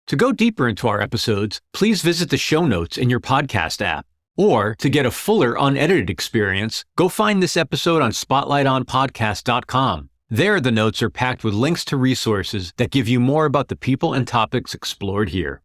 To go deeper into our episodes, please visit the show notes in your podcast app. Or, to get a fuller, unedited experience, go find this episode on spotlightonpodcast.com. There, the notes are packed with links to resources that give you more about the people and topics explored here.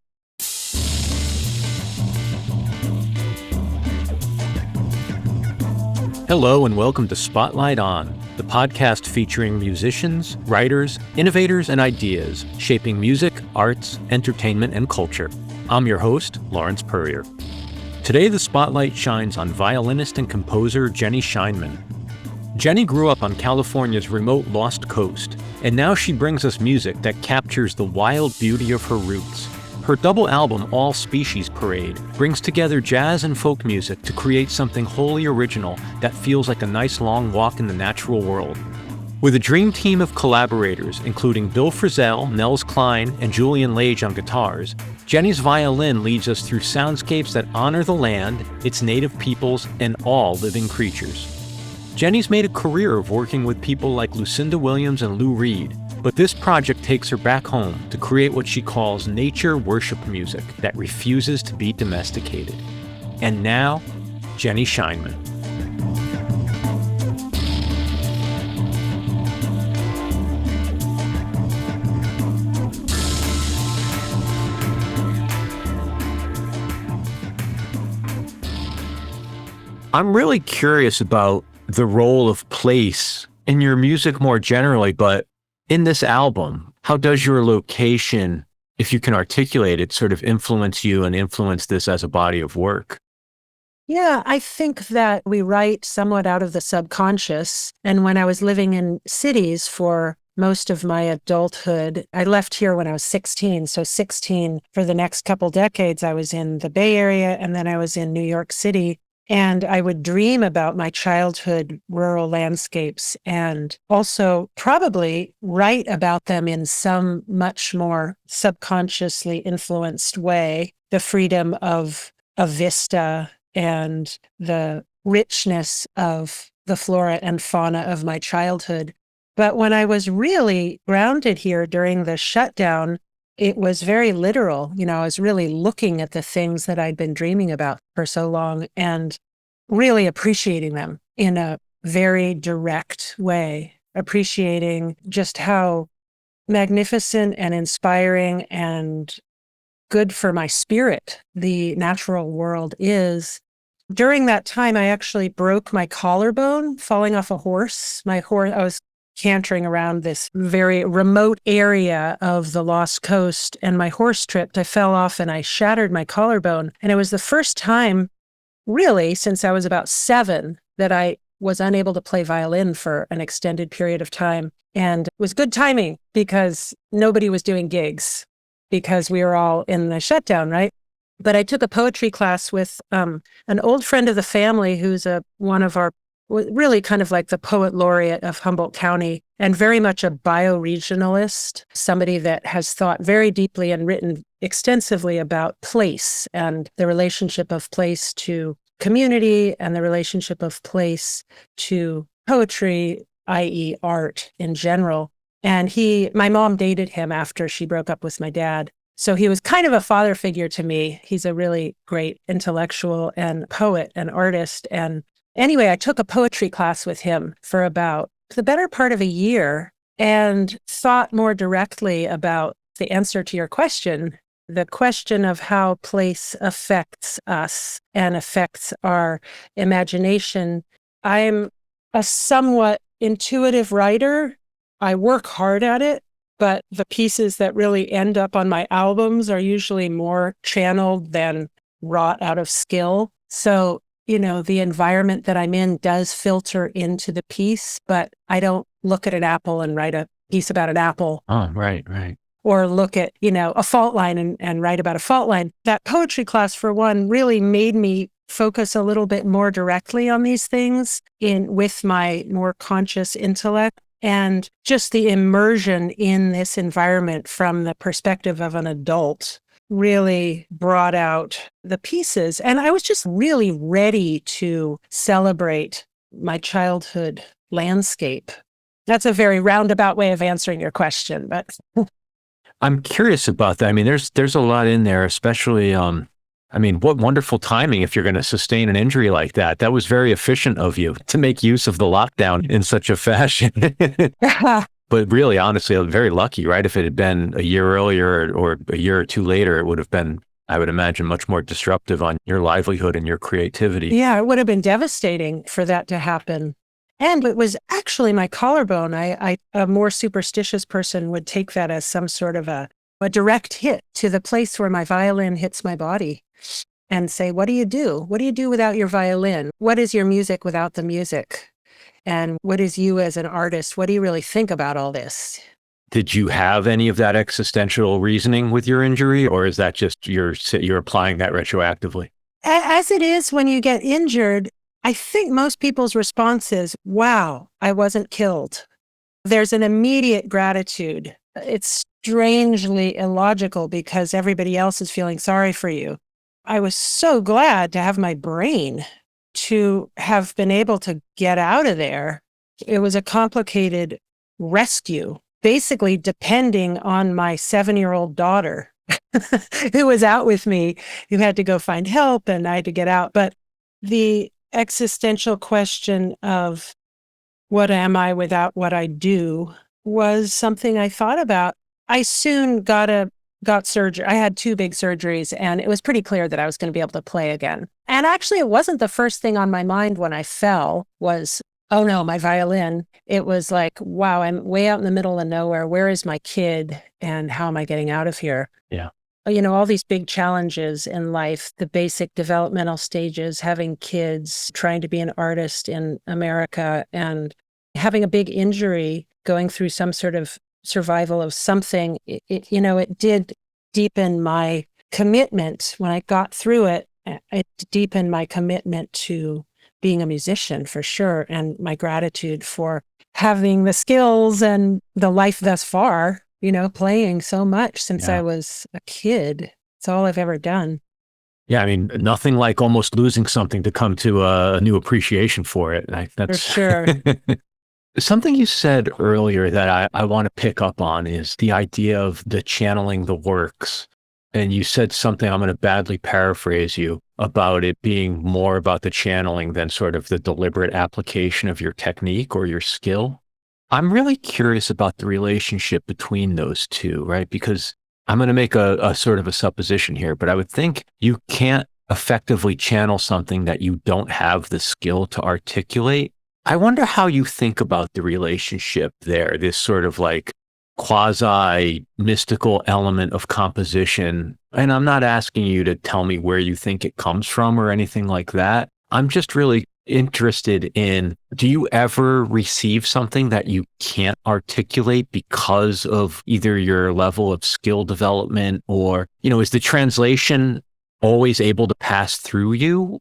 Hello and welcome to Spotlight On, the podcast featuring musicians, writers, innovators, and ideas shaping music, arts, entertainment, and culture. I'm your host, Lawrence Purrier. Today, the spotlight shines on violinist and composer Jenny Scheinman. Jenny grew up on California's remote Lost Coast, and now she brings us music that captures the wild beauty of her roots. Her double album, All Species Parade, brings together jazz and folk music to create something wholly original that feels like a nice long walk in the natural world. With a dream team of collaborators, including Bill Frisell, Nels Cline, and Julian Lage on guitars, Jenny's violin leads us through soundscapes that honor the land, its native peoples, and all living creatures. Jenny's made a career of working with people like Lucinda Williams and Lou Reed, but this project takes her back home to create what she calls nature worship music that refuses to be domesticated. And now, Jenny Scheinman. I'm really curious about the role of place in your music more generally, but in this album, how does your location, if you can articulate it, sort of influence you and influence this as a body of work? Yeah, I think that we write somewhat out of the subconscious. And when I was living in cities for most of my adulthood, I left here when I was 16. So 16 for the next couple decades, I was in the Bay Area and then I was in New York City. And I would dream about my childhood rural landscapes and also probably write about them in some much more subconsciously influenced way. The freedom of a vista and the richness of the flora and fauna of my childhood. But when I was really grounded here during the shutdown, it was very literal. I was really looking at the things that I'd been dreaming about for so long and really appreciating them in a very direct way, appreciating just how magnificent and inspiring and good for my spirit the natural world is. During that time, I actually broke my collarbone falling off a horse. I was cantering around this very remote area of the Lost Coast, and my horse tripped. I fell off and I shattered my collarbone. And it was the first time, really, since I was about 7, that I was unable to play violin for an extended period of time. And it was good timing because nobody was doing gigs because we were all in the shutdown, right? But I took a poetry class with an old friend of the family who's one of our really kind of like the poet laureate of Humboldt County and very much a bioregionalist, somebody that has thought very deeply and written extensively about place and the relationship of place to community and the relationship of place to poetry, i.e. art in general. And my mom dated him after she broke up with my dad. So he was kind of a father figure to me. He's a really great intellectual and poet and artist. And anyway, I took a poetry class with him for about the better part of a year and thought more directly about the answer to your question, the question of how place affects us and affects our imagination. I'm a somewhat intuitive writer. I work hard at it, but the pieces that really end up on my albums are usually more channeled than wrought out of skill. So the environment that I'm in does filter into the piece, but I don't look at an apple and write a piece about an apple. Oh, right. Or look at, a fault line and write about a fault line. That poetry class, for one, really made me focus a little bit more directly on these things with my more conscious intellect. And just the immersion in this environment from the perspective of an adult really brought out the pieces. And I was just really ready to celebrate my childhood landscape. That's a very roundabout way of answering your question, but I'm curious about that. I mean, there's a lot in there, especially, I mean, what wonderful timing if you're going to sustain an injury like that. That was very efficient of you to make use of the lockdown in such a fashion. But really, honestly, I'm very lucky, right? If it had been a year earlier or a year or two later, it would have been, I would imagine, much more disruptive on your livelihood and your creativity. Yeah, it would have been devastating for that to happen. And it was actually my collarbone. A more superstitious person would take that as some sort of a direct hit to the place where my violin hits my body and say, what do you do? What do you do without your violin? What is your music without the music? And what is you as an artist? What do you really think about all this? Did you have any of that existential reasoning with your injury, or is that just you're applying that retroactively? As it is when you get injured, I think most people's response is, wow, I wasn't killed. There's an immediate gratitude. It's strangely illogical because everybody else is feeling sorry for you. I was so glad to have my brain to have been able to get out of there. It was a complicated rescue, basically depending on my 7-year-old daughter who was out with me, who had to go find help and I had to get out. But the existential question of what am I without what I do was something I thought about. I soon got surgery. I had 2 big surgeries, and it was pretty clear that I was going to be able to play again. And actually, it wasn't the first thing on my mind when I fell was, oh no, my violin. It was like, wow, I'm way out in the middle of nowhere. Where is my kid? And how am I getting out of here? Yeah. You know, all these big challenges in life, the basic developmental stages, having kids, trying to be an artist in America, and having a big injury, going through some sort of survival of something, it did deepen my commitment. When I got through it, it deepened my commitment to being a musician for sure, and my gratitude for having the skills and the life thus far, playing so much since I was a kid. It's all I've ever done. Yeah, I mean, nothing like almost losing something to come to a new appreciation for it. For sure. Something you said earlier that I want to pick up on is the idea of the channeling the works. And you said something, I'm going to badly paraphrase you, about it being more about the channeling than sort of the deliberate application of your technique or your skill. I'm really curious about the relationship between those two, right? Because I'm going to make a sort of a supposition here, but I would think you can't effectively channel something that you don't have the skill to articulate. I wonder how you think about the relationship there, this sort of like quasi-mystical element of composition. And I'm not asking you to tell me where you think it comes from or anything like that. I'm just really interested in, do you ever receive something that you can't articulate because of either your level of skill development or, is the translation always able to pass through you?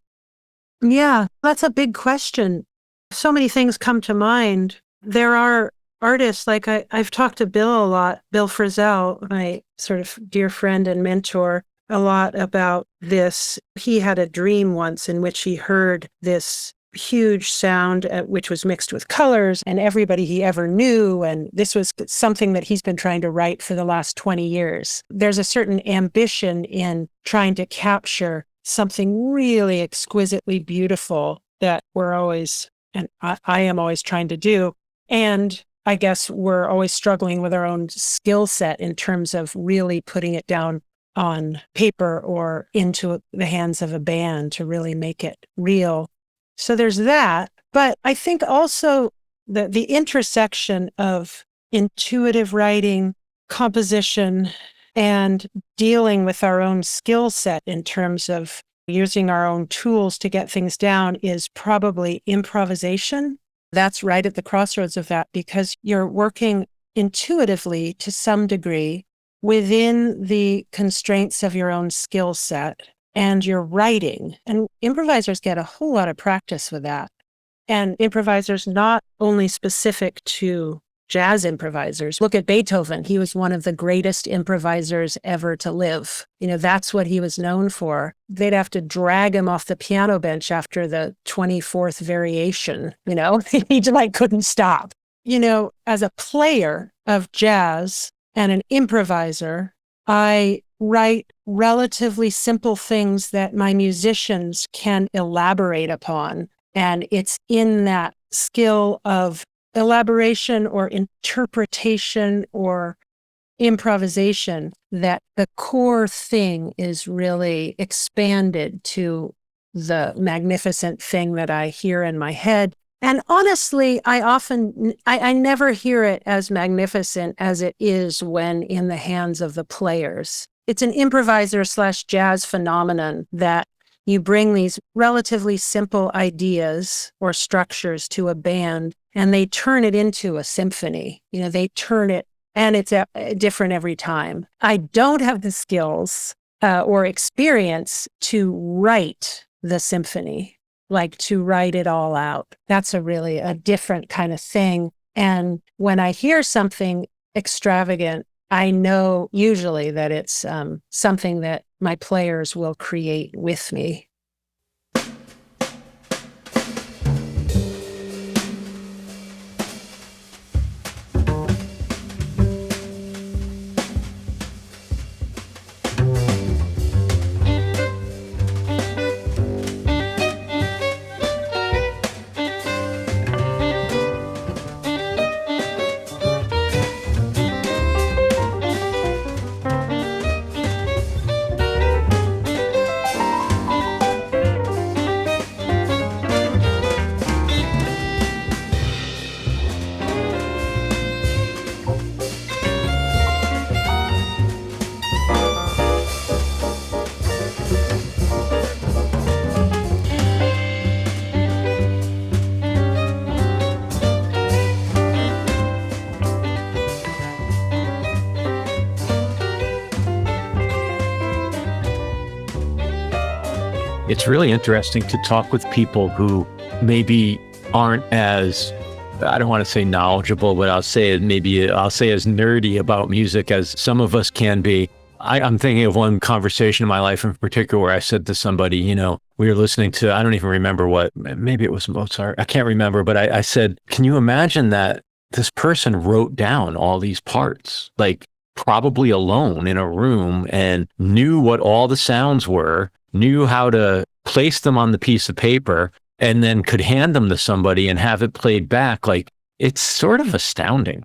Yeah, that's a big question. So many things come to mind. There are artists, like I've talked to Bill a lot, Bill Frisell, my sort of dear friend and mentor, a lot about this. He had a dream once in which he heard this huge sound, which was mixed with colors, and everybody he ever knew. And this was something that he's been trying to write for the last 20 years. There's a certain ambition in trying to capture something really exquisitely beautiful that we're always, and I am always trying to do. And I guess we're always struggling with our own skill set in terms of really putting it down on paper or into the hands of a band to really make it real. So there's that. But I think also the intersection of intuitive writing, composition, and dealing with our own skill set in terms of using our own tools to get things down is probably improvisation. That's right at the crossroads of that, because you're working intuitively to some degree within the constraints of your own skill set, and you're writing. And improvisers get a whole lot of practice with that. And improvisers not only specific to jazz improvisers. Look at Beethoven. He was one of the greatest improvisers ever to live. That's what he was known for. They'd have to drag him off the piano bench after the 24th variation. He couldn't stop. As a player of jazz, and an improviser, I write relatively simple things that my musicians can elaborate upon. And it's in that skill of elaboration or interpretation or improvisation that the core thing is really expanded to the magnificent thing that I hear in my head. And honestly, I never hear it as magnificent as it is when in the hands of the players. It's an improviser / jazz phenomenon that you bring these relatively simple ideas or structures to a band and they turn it into a symphony. They turn it, and it's different every time. I don't have the skills or experience to write the symphony, like to write it all out. That's really a different kind of thing. And when I hear something extravagant, I know usually that it's something that my players will create with me. It's really interesting to talk with people who maybe aren't as, I don't want to say knowledgeable, but I'll say as nerdy about music as some of us can be. I'm thinking of one conversation in my life in particular where I said to somebody, we were listening to, I don't even remember what, maybe it was Mozart. I can't remember, but I said, can you imagine that this person wrote down all these parts, like probably alone in a room, and knew what all the sounds were, knew how to place them on the piece of paper, and then could hand them to somebody and have it played back? Like, it's sort of astounding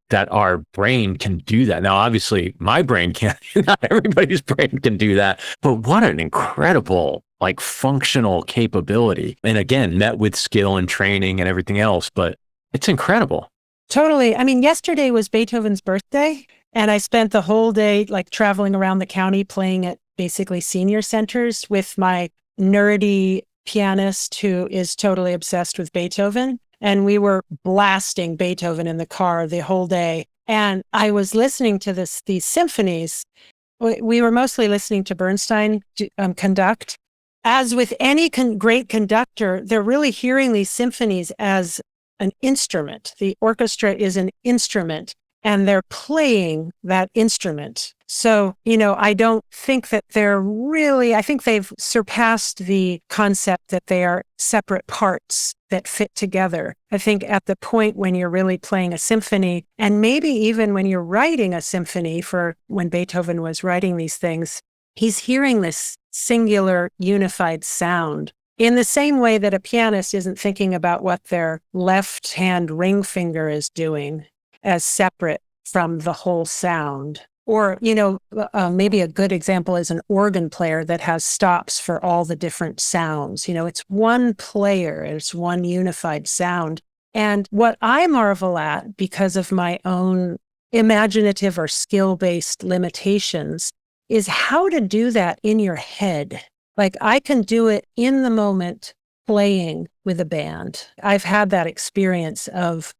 that our brain can do that. Now, obviously, my brain can't. Not everybody's brain can do that. But what an incredible, functional capability. And again, met with skill and training and everything else. But it's incredible. Totally. I mean, yesterday was Beethoven's birthday, and I spent the whole day traveling around the county playing at basically senior centers with my nerdy pianist who is totally obsessed with Beethoven. And we were blasting Beethoven in the car the whole day. And I was listening to these symphonies. We were mostly listening to Bernstein conduct. As with any great conductor, they're really hearing these symphonies as an instrument. The orchestra is an instrument, and they're playing that instrument. So, I don't think that I think they've surpassed the concept that they are separate parts that fit together. I think at the point when you're really playing a symphony, and maybe even when you're writing a symphony, for when Beethoven was writing these things, he's hearing this singular unified sound in the same way that a pianist isn't thinking about what their left hand ring finger is doing as separate from the whole sound. Or, maybe a good example is an organ player that has stops for all the different sounds. It's one player, it's one unified sound. And what I marvel at, because of my own imaginative or skill-based limitations, is how to do that in your head. I can do it in the moment playing with a band. I've had that experience of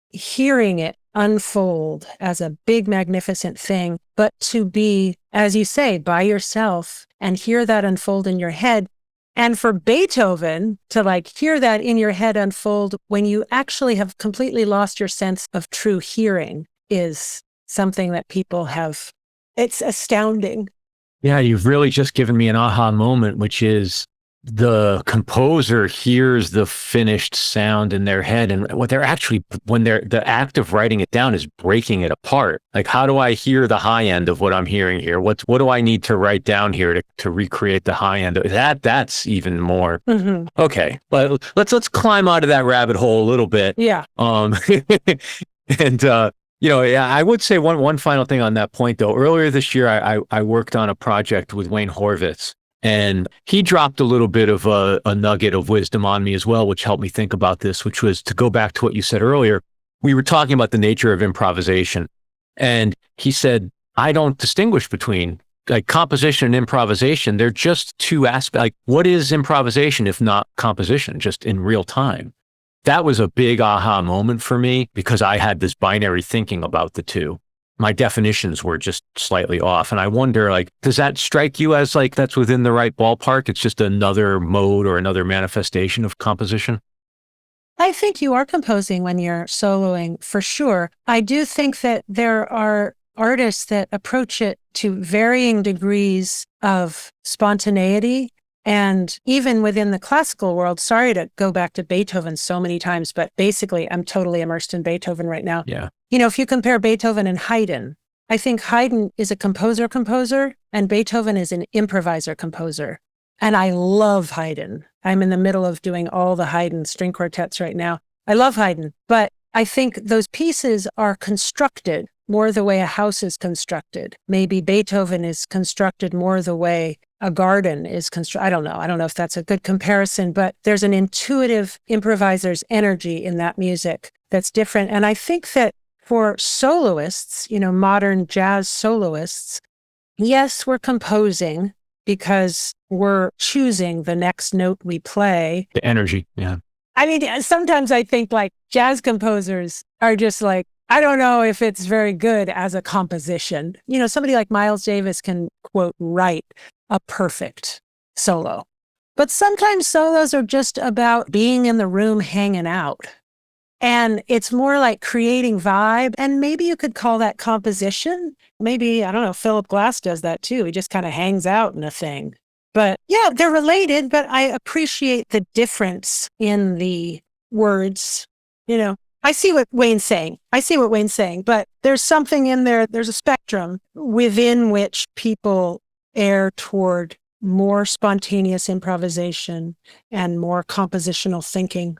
hearing it unfold as a big, magnificent thing, but to be, as you say, by yourself and hear that unfold in your head. And for Beethoven to hear that in your head unfold when you actually have completely lost your sense of true hearing is something that people have. It's astounding. Yeah, you've really just given me an aha moment, which is the composer hears the finished sound in their head, and what they're actually, when the act of writing it down is breaking it apart. Like, how do I hear the high end of what I'm hearing here? What do I need to write down here to recreate the high end? That's even more. Mm-hmm. Okay, but let's climb out of that rabbit hole a little bit. Yeah. And yeah, I would say one final thing on that point, though. Earlier this year, I worked on a project with Wayne Horvitz, and he dropped a little bit of a nugget of wisdom on me as well, which helped me think about this, which was to go back to what you said earlier. We were talking about the nature of improvisation, and he said, I don't distinguish between like composition and improvisation. They're just two aspects. Like, what is improvisation if not composition, just in real time? That was a big aha moment for me because I had this binary thinking about the two. My definitions were just slightly off. And I wonder, like, does that strike you as like that's within the right ballpark? It's just another mode or another manifestation of composition? I think you are composing when you're soloing, for sure. I do think that there are artists that approach it to varying degrees of spontaneity. And even within the classical world, sorry to go back to Beethoven so many times, but basically I'm totally immersed in Beethoven right now. Yeah. If you compare Beethoven and Haydn, I think Haydn is a composer and Beethoven is an improviser-composer. And I love Haydn. I'm in the middle of doing all the Haydn string quartets right now. I love Haydn, but I think those pieces are constructed more the way a house is constructed. Maybe Beethoven is constructed more the way a garden is constructed. I don't know. I don't know if that's a good comparison, but there's an intuitive improviser's energy in that music that's different. And I think that for soloists, modern jazz soloists, yes, we're composing because we're choosing the next note we play. The energy, yeah. I mean, sometimes I think like jazz composers are just like, I don't know if it's very good as a composition. Somebody like Miles Davis can, quote, write a perfect solo. But sometimes solos are just about being in the room hanging out. And it's more like creating vibe. And maybe you could call that composition. Maybe, I don't know, Philip Glass does that too. He just kind of hangs out in a thing. But yeah, they're related, but I appreciate the difference in the words. I see what Wayne's saying. But there's something in there. There's a spectrum within which people err toward more spontaneous improvisation and more compositional thinking.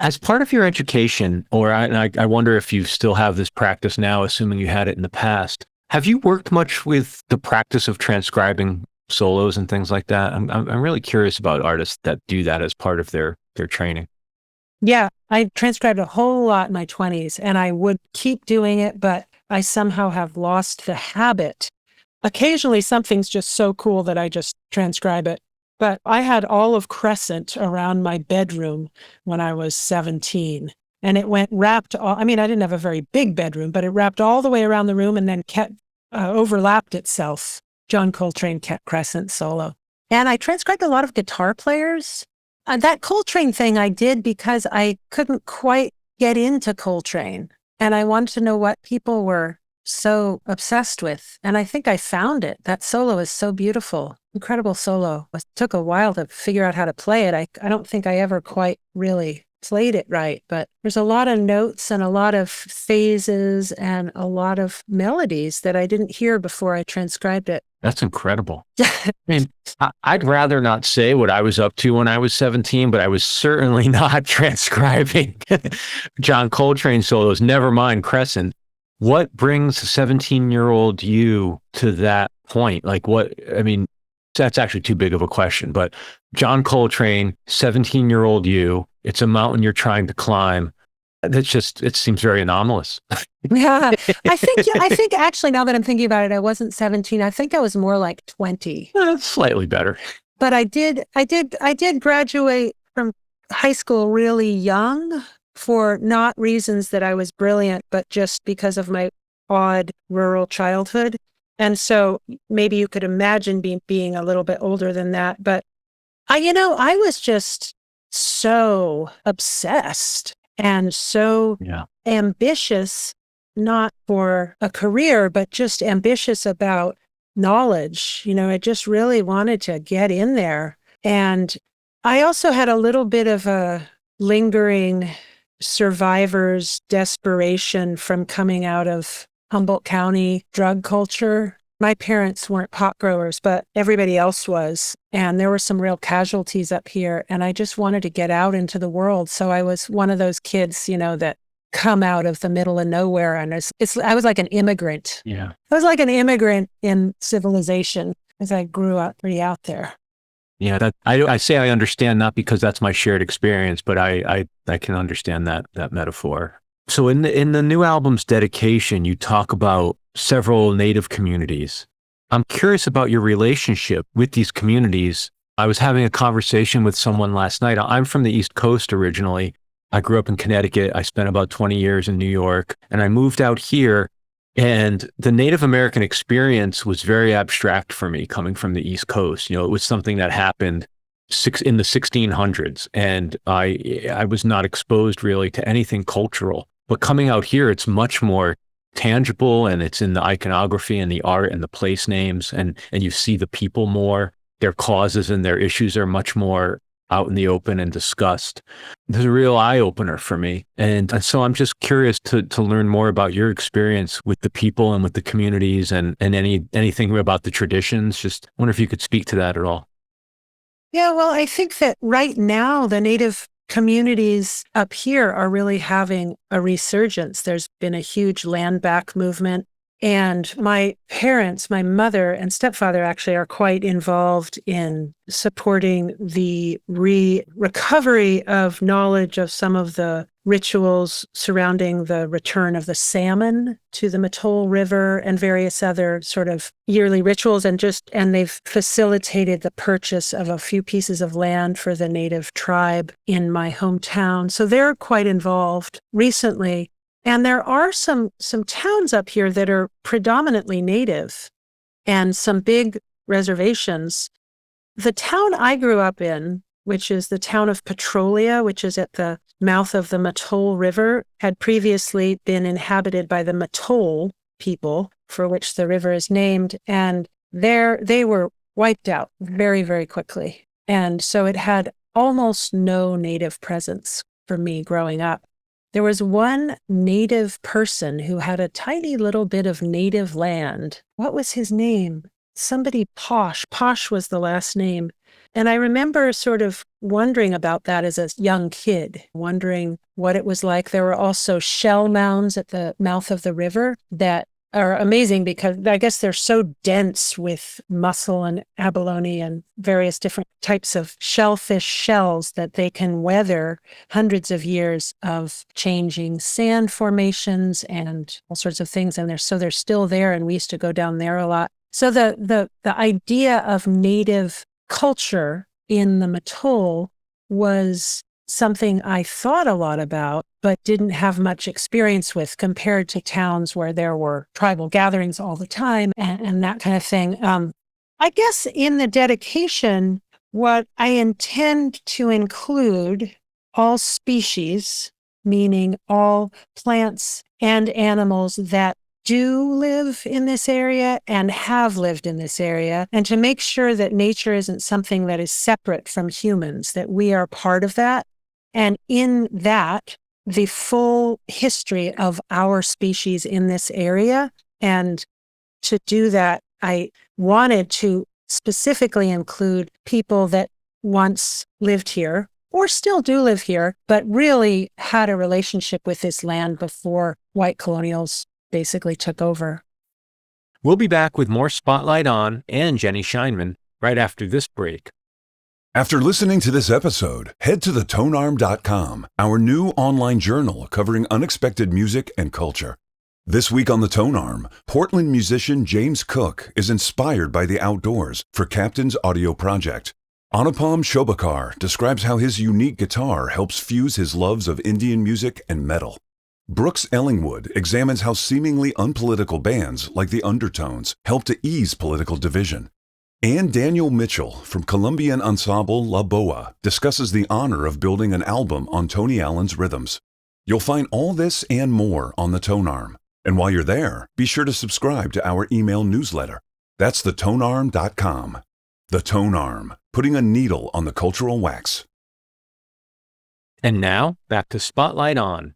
As part of your education, or I wonder if you still have this practice now, assuming you had it in the past, have you worked much with the practice of transcribing solos and things like that? I'm really curious about artists that do that as part of their training. Yeah, I transcribed a whole lot in my 20s, and I would keep doing it, but I somehow have lost the habit. Occasionally, something's just so cool that I just transcribe it. But I had all of Crescent around my bedroom when I was 17, and it I didn't have a very big bedroom, but it wrapped all the way around the room and then overlapped itself. John Coltrane Crescent solo. And I transcribed a lot of guitar players. That Coltrane thing I did because I couldn't quite get into Coltrane. And I wanted to know what people were so obsessed with. And I think I found it. That solo is so beautiful. Incredible solo. It took a while to figure out how to play it. I don't think I ever quite really played it right, but there's a lot of notes and a lot of phases and a lot of melodies that I didn't hear before I transcribed it. That's incredible. I mean, I'd rather not say what I was up to when I was 17, but I was certainly not transcribing John Coltrane solos, never mind Crescent. What brings a 17-year-old you to that point? That's actually too big of a question, but John Coltrane, 17-year-old you, it's a mountain you're trying to climb. It seems very anomalous. Yeah, I think actually now that I'm thinking about it, I wasn't 17. I think I was more like 20. Slightly better. But I did graduate from high school really young for not reasons that I was brilliant, but just because of my odd rural childhood. And so maybe you could imagine being a little bit older than that. But I was just so obsessed and so ambitious, not for a career, but just ambitious about knowledge. I just really wanted to get in there. And I also had a little bit of a lingering survivor's desperation from coming out of Humboldt County drug culture. My parents weren't pot growers, but everybody else was. And there were some real casualties up here. And I just wanted to get out into the world. So I was one of those kids, that come out of the middle of nowhere. And I was like an immigrant. Yeah. I was like an immigrant in civilization as I grew up pretty out there. Yeah, I say I understand, not because that's my shared experience, but I can understand that metaphor. So in the new album's dedication, you talk about several Native communities. I'm curious about your relationship with these communities. I was having a conversation with someone last night. I'm from the East Coast originally. I grew up in Connecticut. I spent about 20 years in New York, and I moved out here. And the Native American experience was very abstract for me coming from the East Coast. It was something that happened in the 1600s, and I was not exposed really to anything cultural. But coming out here, it's much more tangible, and it's in the iconography and the art and the place names, and you see the people more. Their causes and their issues are much more out in the open and discussed. There's a real eye-opener for me. And so I'm just curious to learn more about your experience with the people and with the communities and anything about the traditions. Just wonder if you could speak to that at all. Yeah, well, I think that right now the Native communities up here are really having a resurgence. There's been a huge land back movement. And my parents, my mother and stepfather actually are quite involved in supporting the recovery of knowledge of some of the rituals surrounding the return of the salmon to the Mattole River and various other sort of yearly rituals. And they've facilitated the purchase of a few pieces of land for the Native tribe in my hometown. So they're quite involved recently. And there are some towns up here that are predominantly Native and some big reservations. The town I grew up in, which is the town of Petrolia, which is at the mouth of the Mattole River, had previously been inhabited by the Mattole people, for which the river is named. And they were wiped out very, very quickly. And so it had almost no Native presence for me growing up. There was one Native person who had a tiny little bit of Native land. What was his name? Somebody Posh. Posh was the last name. And I remember sort of wondering about that as a young kid, wondering what it was like. There were also shell mounds at the mouth of the river that are amazing because I guess they're so dense with mussel and abalone and various different types of shellfish shells that they can weather hundreds of years of changing sand formations and all sorts of things. And they're still there, and we used to go down there a lot. So the idea of Native culture in the Mattole was something I thought a lot about, but didn't have much experience with compared to towns where there were tribal gatherings all the time and that kind of thing. I guess in the dedication, what I intend to include all species, meaning all plants and animals that do live in this area and have lived in this area, and to make sure that nature isn't something that is separate from humans, that we are part of that. And in that, the full history of our species in this area. And to do that, I wanted to specifically include people that once lived here or still do live here, but really had a relationship with this land before white colonials basically took over. We'll be back with more Spotlight on and Jenny Scheinman right after this break. After listening to this episode, head to thetonarm.com, our new online journal covering unexpected music and culture. This week on The Tone Arm, Portland musician James Cook is inspired by the outdoors for Captain's audio project. Anupam Shobakar describes how his unique guitar helps fuse his loves of Indian music and metal. Brooks Ellingwood examines how seemingly unpolitical bands like the Undertones help to ease political division. And Daniel Mitchell from Colombian ensemble La Boa discusses the honor of building an album on Tony Allen's rhythms. You'll find all this and more on The Tone Arm. And while you're there, be sure to subscribe to our email newsletter. That's thetonarm.com. The Tone Arm, putting a needle on the cultural wax. And now, back to Spotlight On.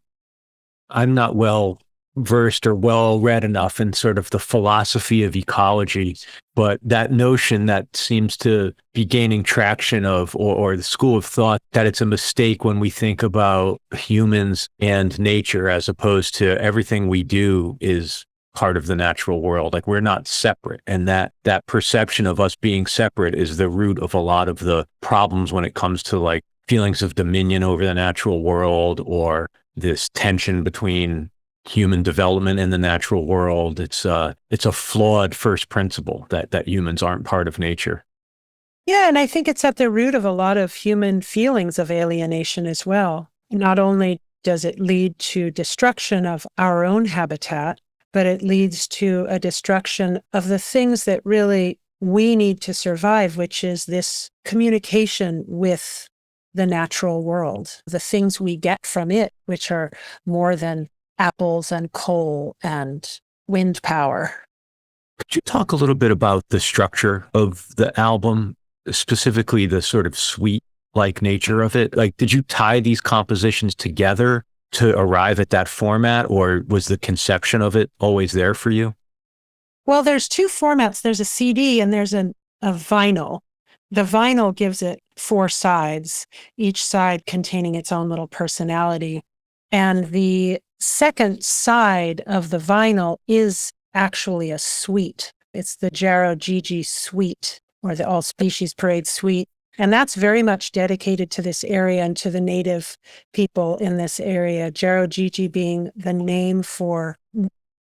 I'm not well versed or well read enough in sort of the philosophy of ecology, but that notion that seems to be gaining traction of, or the school of thought that it's a mistake when we think about humans and nature as opposed to everything we do is part of the natural world. Like we're not separate. And that perception of us being separate is the root of a lot of the problems when it comes to like feelings of dominion over the natural world or this tension between human development and the natural world. It's a flawed first principle that humans aren't part of nature. Yeah, and I think it's at the root of a lot of human feelings of alienation as well. Not only does it lead to destruction of our own habitat, but it leads to a destruction of the things that really we need to survive, which is this communication with the natural world, the things we get from it, which are more than apples and coal and wind power. Could you talk a little bit about the structure of the album, specifically the sort of suite-like nature of it? Like, did you tie these compositions together to arrive at that format, or was the conception of it always there for you? Well, there's two formats. There's a CD and there's a vinyl. The vinyl gives it 4 sides, each side containing its own little personality. And the second side of the vinyl is actually a suite. It's the Jarrow Gigi suite, or the All Species Parade suite. And that's very much dedicated to this area and to the native people in this area. Jarrow Gigi being the name for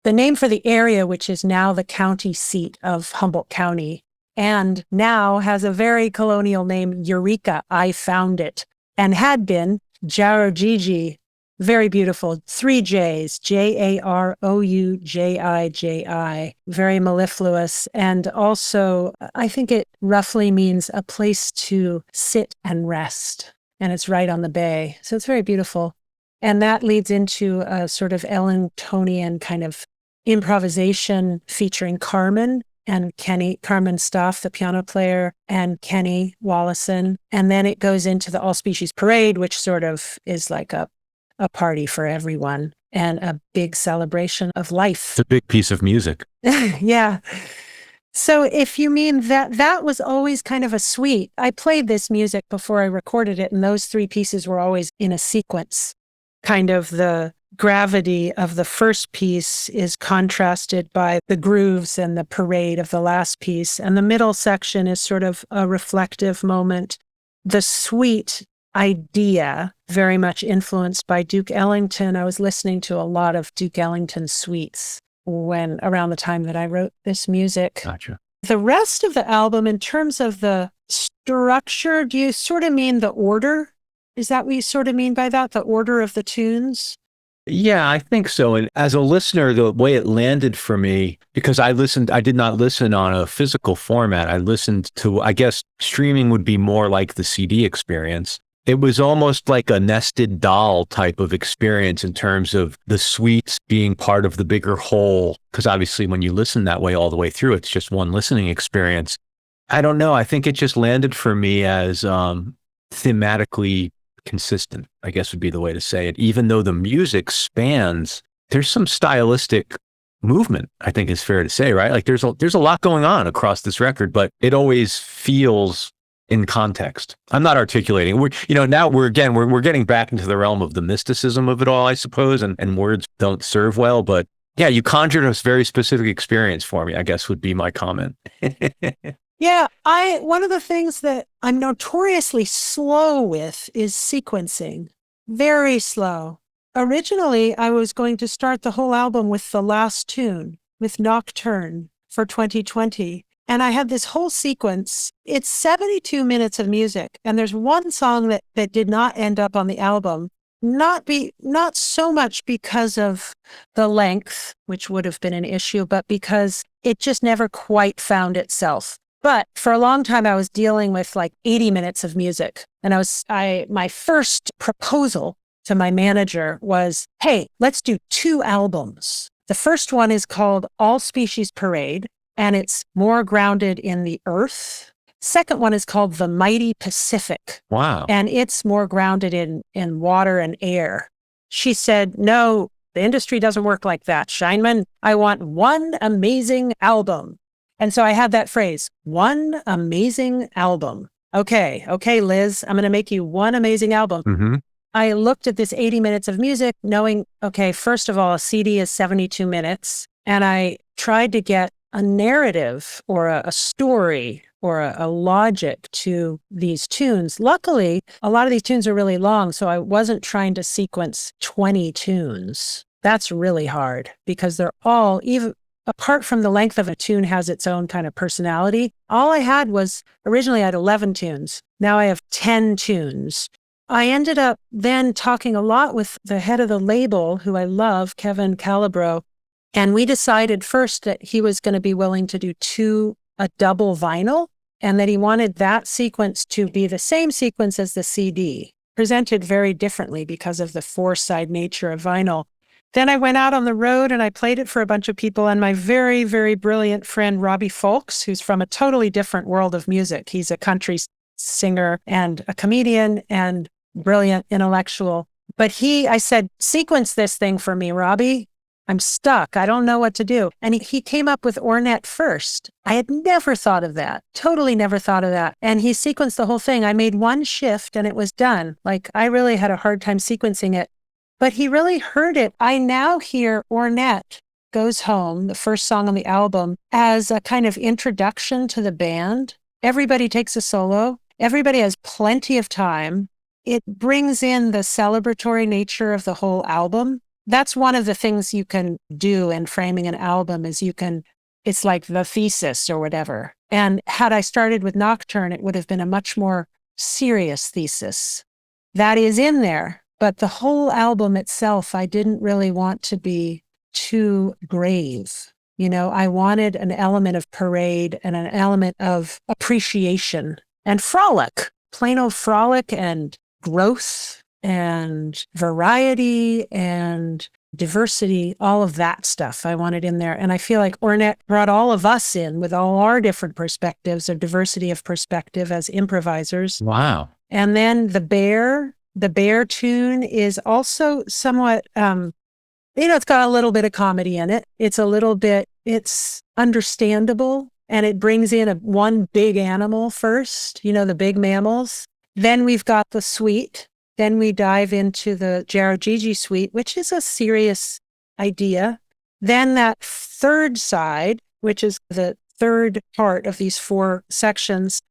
the area, which is now the county seat of Humboldt County, and now has a very colonial name, Eureka, I found it, and had been Jarrow Gigi. Very beautiful. 3 J's, Jaroujiji, very mellifluous. And also, I think it roughly means a place to sit and rest. And it's right on the bay. So it's very beautiful. And that leads into a sort of Ellingtonian kind of improvisation featuring Carmen and Kenny, Carmen Stoff, the piano player, and Kenny Wallison. And then it goes into the All Species Parade, which sort of is like a party for everyone and a big celebration of life. It's a big piece of music. Yeah. So if you mean that was always kind of a suite. I played this music before I recorded it, and those 3 pieces were always in a sequence. Kind of the gravity of the first piece is contrasted by the grooves and the parade of the last piece. And the middle section is sort of a reflective moment. The suite idea very much influenced by Duke Ellington. I was listening to a lot of Duke Ellington suites around the time that I wrote this music. Gotcha. The rest of the album, in terms of the structure, do you sort of mean the order? Is that what you sort of mean by that, the order of the tunes? Yeah, I think so. And as a listener, the way it landed for me, because I did not listen on a physical format. I listened to, I guess streaming would be more like the CD experience. It was almost like a nested doll type of experience in terms of the suites being part of the bigger whole. Because obviously when you listen that way all the way through, it's just one listening experience. I don't know. I think it just landed for me as thematically consistent, I guess would be the way to say it. Even though the music spans, there's some stylistic movement, I think is fair to say, right? Like there's a lot going on across this record, but it always feels in context. I'm not articulating. Now we're getting back into the realm of the mysticism of it all, I suppose, and words don't serve well, but yeah, you conjured a very specific experience for me, I guess would be my comment. Yeah, one of the things that I'm notoriously slow with is sequencing. Very slow. Originally, I was going to start the whole album with the last tune, with Nocturne for 2020. And I had this whole sequence. It's 72 minutes of music. And there's one song that did not end up on the album. Not so much because of the length, which would have been an issue, but because it just never quite found itself. But for a long time, I was dealing with like 80 minutes of music. And my first proposal to my manager was, hey, let's do 2 albums. The first one is called All Species Parade, and it's more grounded in the earth. Second one is called The Mighty Pacific. Wow. And it's more grounded in water and air. She said, no, the industry doesn't work like that, Scheinman. I want one amazing album. And so I had that phrase, one amazing album. Okay, Liz, I'm going to make you one amazing album. Mm-hmm. I looked at this 80 minutes of music knowing, okay, first of all, a CD is 72 minutes. And I tried to get a narrative or a story or a logic to these tunes. Luckily, a lot of these tunes are really long, so I wasn't trying to sequence 20 tunes. That's really hard because they're all, even apart from the length of a tune has its own kind of personality. All I had was, originally I had 11 tunes. Now I have 10 tunes. I ended up then talking a lot with the head of the label, who I love, Kevin Calabro, and we decided first that he was going to be willing to do a double vinyl, and that he wanted that sequence to be the same sequence as the CD, presented very differently because of the four-side nature of vinyl. Then I went out on the road and I played it for a bunch of people, and my very, very brilliant friend, Robbie Folks, who's from a totally different world of music. He's a country singer and a comedian and brilliant intellectual. But I said, sequence this thing for me, Robbie. I'm stuck. I don't know what to do. And he came up with Ornette first. I had never thought of that. Totally never thought of that. And he sequenced the whole thing. I made one shift and it was done. Like, I really had a hard time sequencing it. But he really heard it. I now hear Ornette Goes Home, the first song on the album, as a kind of introduction to the band. Everybody takes a solo. Everybody has plenty of time. It brings in the celebratory nature of the whole album. That's one of the things you can do in framing an album is it's like the thesis or whatever. And had I started with Nocturne, it would have been a much more serious thesis. That is in there, but the whole album itself, I didn't really want to be too grave. I wanted an element of parade and an element of appreciation and frolic, plain old frolic and growth and variety and diversity, all of that stuff I wanted in there. And I feel like Ornette brought all of us in with all our different perspectives or diversity of perspective as improvisers. Wow. And then the bear tune is also somewhat, it's got a little bit of comedy in it. It's understandable. And it brings in one big animal first, the big mammals. Then we've got the suite. Then we dive into the Jarojiji suite, which is a serious idea. Then that third side, which is the third part of these four sections,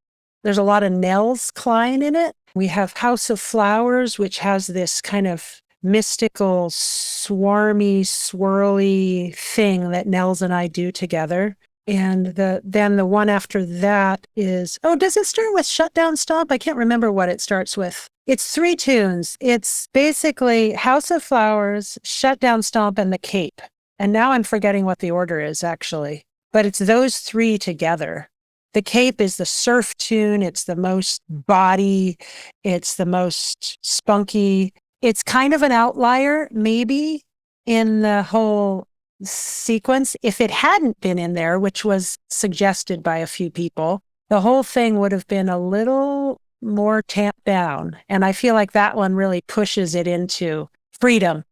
there's a lot of Nels Cline in it. We have House of Flowers, which has this kind of mystical, swarmy, swirly thing that Nels and I do together. And then the one after that is, does it start with Shutdown Stomp? I can't remember what it starts with. It's 3 tunes. It's basically House of Flowers, Shutdown Stomp, and the Cape. And now I'm forgetting what the order is, actually. But it's those 3 together. The Cape is the surf tune. It's the most body. It's the most spunky. It's kind of an outlier, maybe, in the whole sequence. If it hadn't been in there, which was suggested by a few people, the whole thing would have been a little more tamped down. And I feel like that one really pushes it into freedom.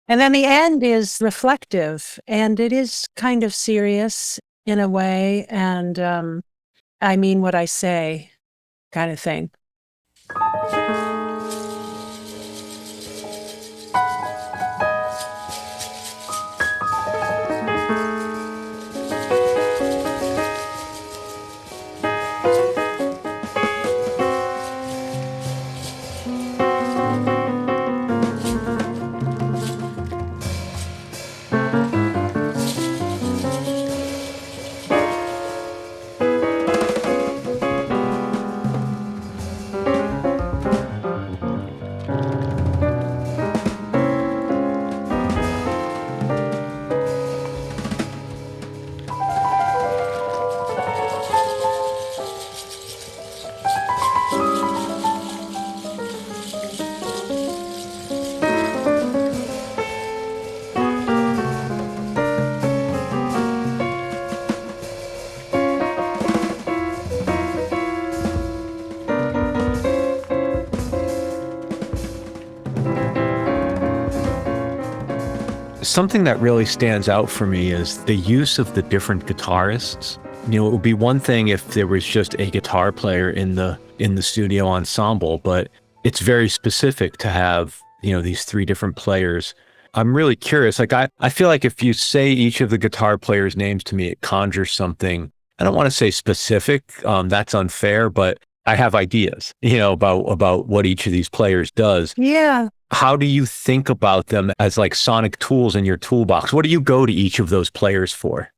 And then the end is reflective, and it is kind of serious in a way. And I mean what I say kind of thing. Something that really stands out for me is the use of the different guitarists. It would be one thing if there was just a guitar player in the studio ensemble, but it's very specific to have, these three different players. I'm really curious. Like, I feel like if you say each of the guitar players' names to me, it conjures something. I don't want to say specific. That's unfair, but I have ideas, about what each of these players does. Yeah. How do you think about them as like sonic tools in your toolbox? What do you go to each of those players for?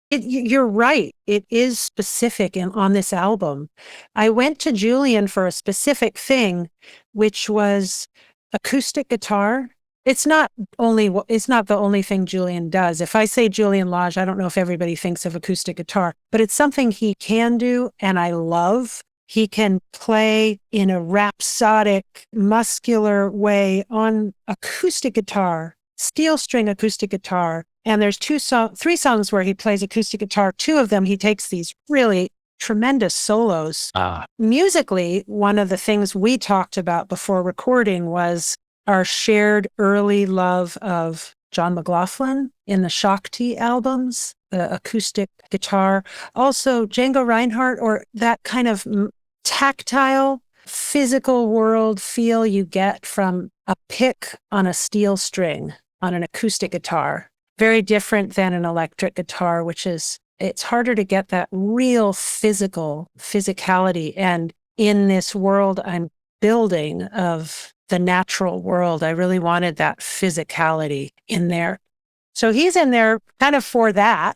You're right. It is specific on this album. I went to Julian for a specific thing, which was acoustic guitar. It's not the only thing Julian does. If I say Julian Lage, I don't know if everybody thinks of acoustic guitar, but it's something he can do and I love. He can play in a rhapsodic, muscular way on acoustic guitar, steel string acoustic guitar. And there's three songs where he plays acoustic guitar. Two of them, he takes these really tremendous solos. Musically, one of the things we talked about before recording was our shared early love of John McLaughlin in the Shakti albums, the acoustic guitar. Also, Django Reinhardt, or that kind of tactile, physical world feel you get from a pick on a steel string on an acoustic guitar. Very different than an electric guitar, it's harder to get that real physicality. And in this world I'm building of the natural world, I really wanted that physicality in there. So he's in there kind of for that.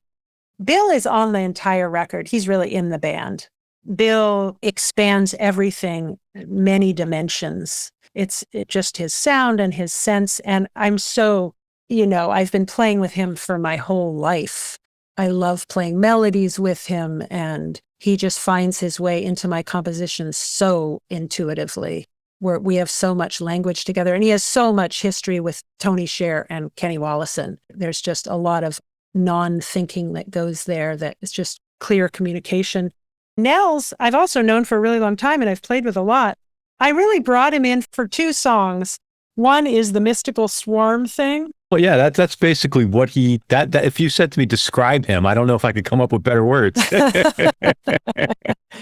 Bill is on the entire record. He's really in the band. Bill expands everything, many dimensions. It's just his sound and his sense. And I'm so, I've been playing with him for my whole life. I love playing melodies with him, and he just finds his way into my compositions so intuitively. We have so much language together, and he has so much history with Tony Scher and Kenny Wollesen. There's just a lot of non-thinking that goes there that is just clear communication. Nels, I've also known for a really long time, and I've played with a lot. I really brought him in for two songs. One is the Mystical Swarm thing. Well, yeah, that's basically what that if you said to me, describe him, I don't know if I could come up with better words.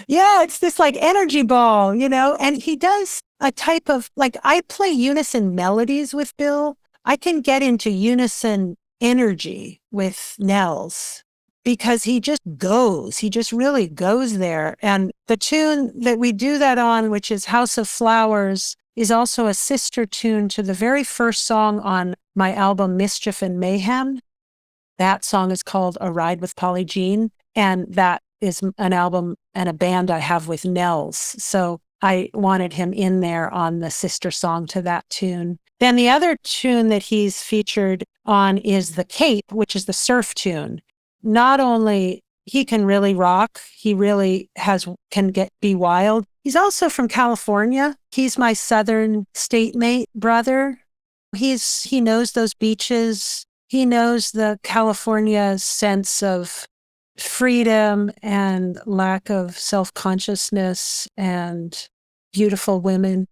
Yeah, it's this like energy ball, and he does a type of, like, I play unison melodies with Bill. I can get into unison energy with Nels because he just really goes there. And the tune that we do that on, which is House of Flowers, is also a sister tune to the very first song on my album, Mischief and Mayhem. That song is called A Ride with Polly Jean, and that is an album and a band I have with Nels. So I wanted him in there on the sister song to that tune. Then the other tune that he's featured on is The Cape, which is the surf tune. Not only he can really rock, he really can be wild. He's also from California. He's my southern state mate brother. He knows those beaches. He knows the California sense of freedom and lack of self-consciousness and beautiful women.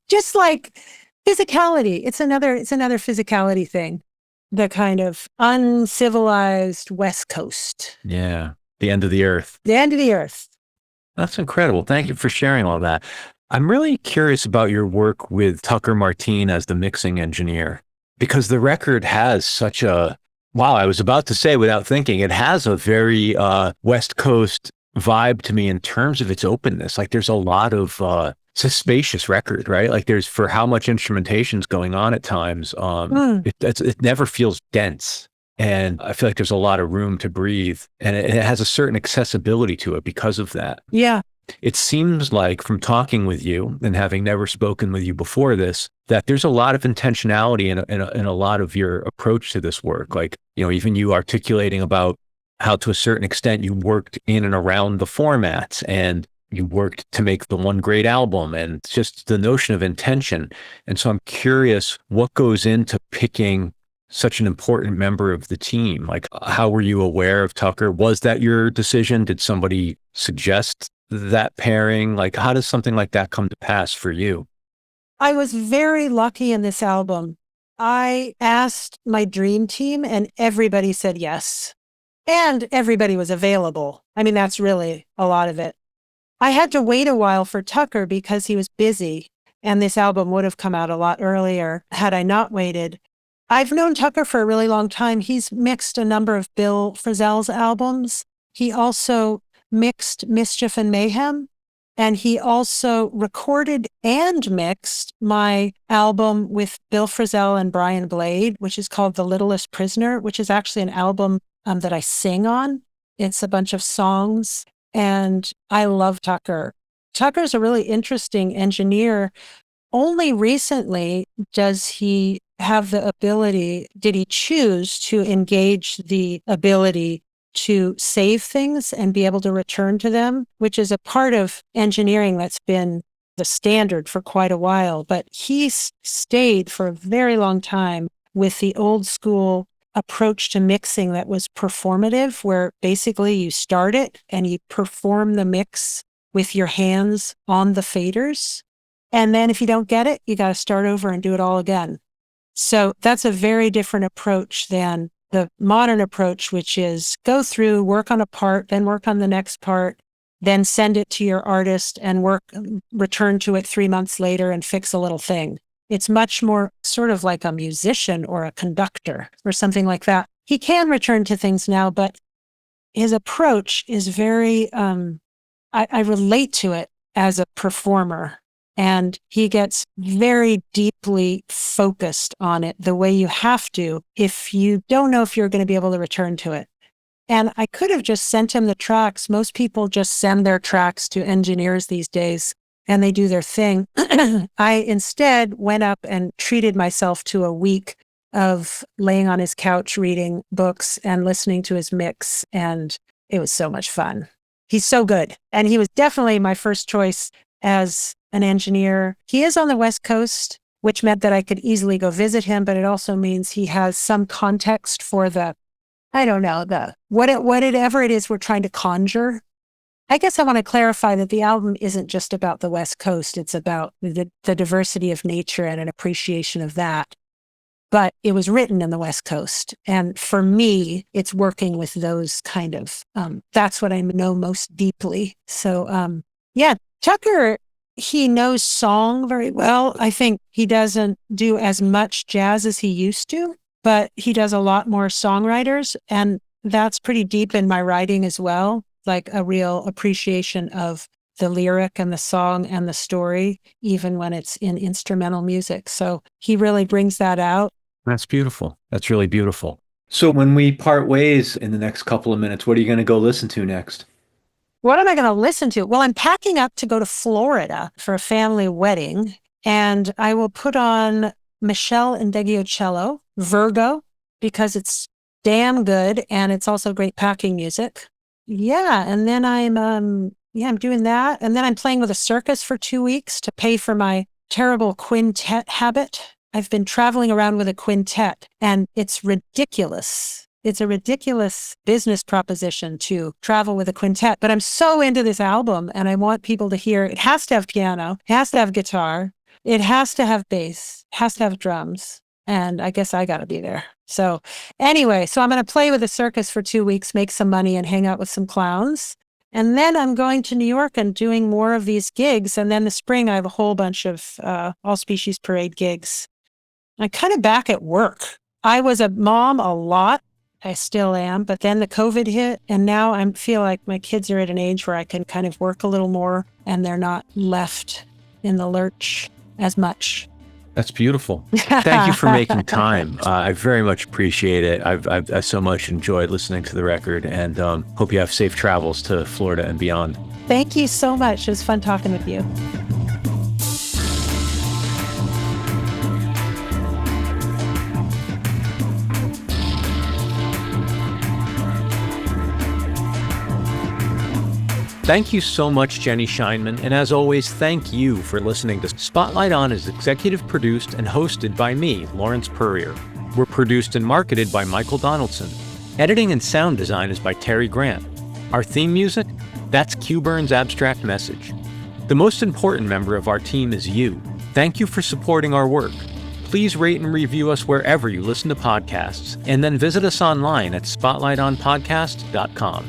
Just like physicality. It's another physicality thing. The kind of uncivilized West Coast. Yeah. The end of the earth. The end of the earth. That's incredible. Thank you for sharing all that. I'm really curious about your work with Tucker Martine as the mixing engineer, because the record has such a, I was about to say without thinking, it has a very West Coast vibe to me in terms of its openness. Like there's a lot of, it's a spacious record, right? Like there's, for how much instrumentation's going on at times, it never feels dense. And I feel like there's a lot of room to breathe, and it has a certain accessibility to it because of that. Yeah. It seems like, from talking with you and having never spoken with you before this, that there's a lot of intentionality in a lot of your approach to this work. Like, even you articulating about how to a certain extent you worked in and around the formats, and you worked to make the one great album, and just the notion of intention. And so I'm curious what goes into picking such an important member of the team. Like, how were you aware of Tucker? Was that your decision? Did somebody suggest that pairing? Like, how does something like that come to pass for you? I was very lucky in this album. I asked my dream team and everybody said yes. And everybody was available. I mean, that's really a lot of it. I had to wait a while for Tucker because he was busy, and this album would have come out a lot earlier had I not waited. I've known Tucker for a really long time. He's mixed a number of Bill Frisell's albums. He also mixed Mischief and Mayhem, and he also recorded and mixed my album with Bill Frisell and Brian Blade, which is called The Littlest Prisoner, which is actually an album that I sing on. It's a bunch of songs. And I love Tucker. Tucker's a really interesting engineer. Only recently does he have the ability, did he choose to engage the ability to save things and be able to return to them, which is a part of engineering that's been the standard for quite a while. But he's stayed for a very long time with the old school approach to mixing that was performative, where basically you start it and you perform the mix with your hands on the faders. And then if you don't get it, you got to start over and do it all again. So that's a very different approach than the modern approach, which is go through, work on a part, then work on the next part, then send it to your artist and return to it 3 months later and fix a little thing. It's much more sort of like a musician or a conductor or something like that. He can return to things now, but his approach is very, I relate to it as a performer, and he gets very deeply focused on it the way you have to if you don't know if you're going to be able to return to it. And I could have just sent him the tracks. Most people just send their tracks to engineers these days, and they do their thing. I instead went up and treated myself to a week of laying on his couch, reading books and listening to his mix. And it was so much fun. He's so good. And he was definitely my first choice as an engineer. He is on the West Coast, which meant that I could easily go visit him, but it also means he has some context for whatever it is we're trying to conjure. I guess I want to clarify that the album isn't just about the West Coast. It's about the diversity of nature and an appreciation of that. But it was written in the West Coast. And for me, it's working with those kind of, that's what I know most deeply. So Tucker, he knows song very well. I think he doesn't do as much jazz as he used to, but he does a lot more songwriters. And that's pretty deep in my writing as well. Like a real appreciation of the lyric and the song and the story, even when it's in instrumental music. So he really brings that out. That's beautiful. That's really beautiful. So when we part ways in the next couple of minutes, what are you going to go listen to next? What am I going to listen to? Well, I'm packing up to go to Florida for a family wedding, and I will put on Michelle Indeggiocello, Virgo, because it's damn good and it's also great packing music. Yeah, and then I'm doing that. And then I'm playing with a circus for 2 weeks to pay for my terrible quintet habit. I've been traveling around with a quintet, and it's ridiculous. It's a ridiculous business proposition to travel with a quintet, but I'm so into this album, and I want people to hear it has to have piano, it has to have guitar, it has to have bass, it has to have drums, and I guess I got to be there. So anyway, I'm going to play with the circus for 2 weeks, make some money, and hang out with some clowns. And then I'm going to New York and doing more of these gigs. And then the spring, I have a whole bunch of All Species Parade gigs. I'm kind of back at work. I was a mom a lot. I still am. But then the COVID hit. And now I feel like my kids are at an age where I can kind of work a little more and they're not left in the lurch as much. That's beautiful. Thank you for making time. I very much appreciate it. I so much enjoyed listening to the record, and hope you have safe travels to Florida and beyond. Thank you so much. It was fun talking with you. Thank you so much, Jenny Scheinman, and as always, thank you for listening to Spotlight On is executive produced and hosted by me, Lawrence Purrier. We're produced and marketed by Michael Donaldson. Editing and sound design is by Terry Grant. Our theme music? That's Q-Burn's Abstract Message. The most important member of our team is you. Thank you for supporting our work. please rate and review us wherever you listen to podcasts, and then visit us online at spotlightonpodcast.com.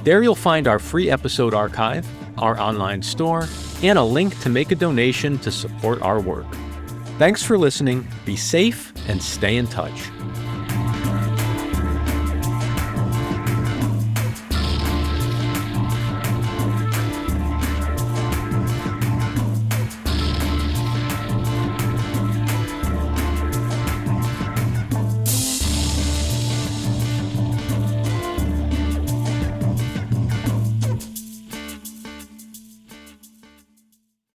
There you'll find our free episode archive, our online store, and a link to make a donation to support our work. Thanks for listening, be safe, and stay in touch.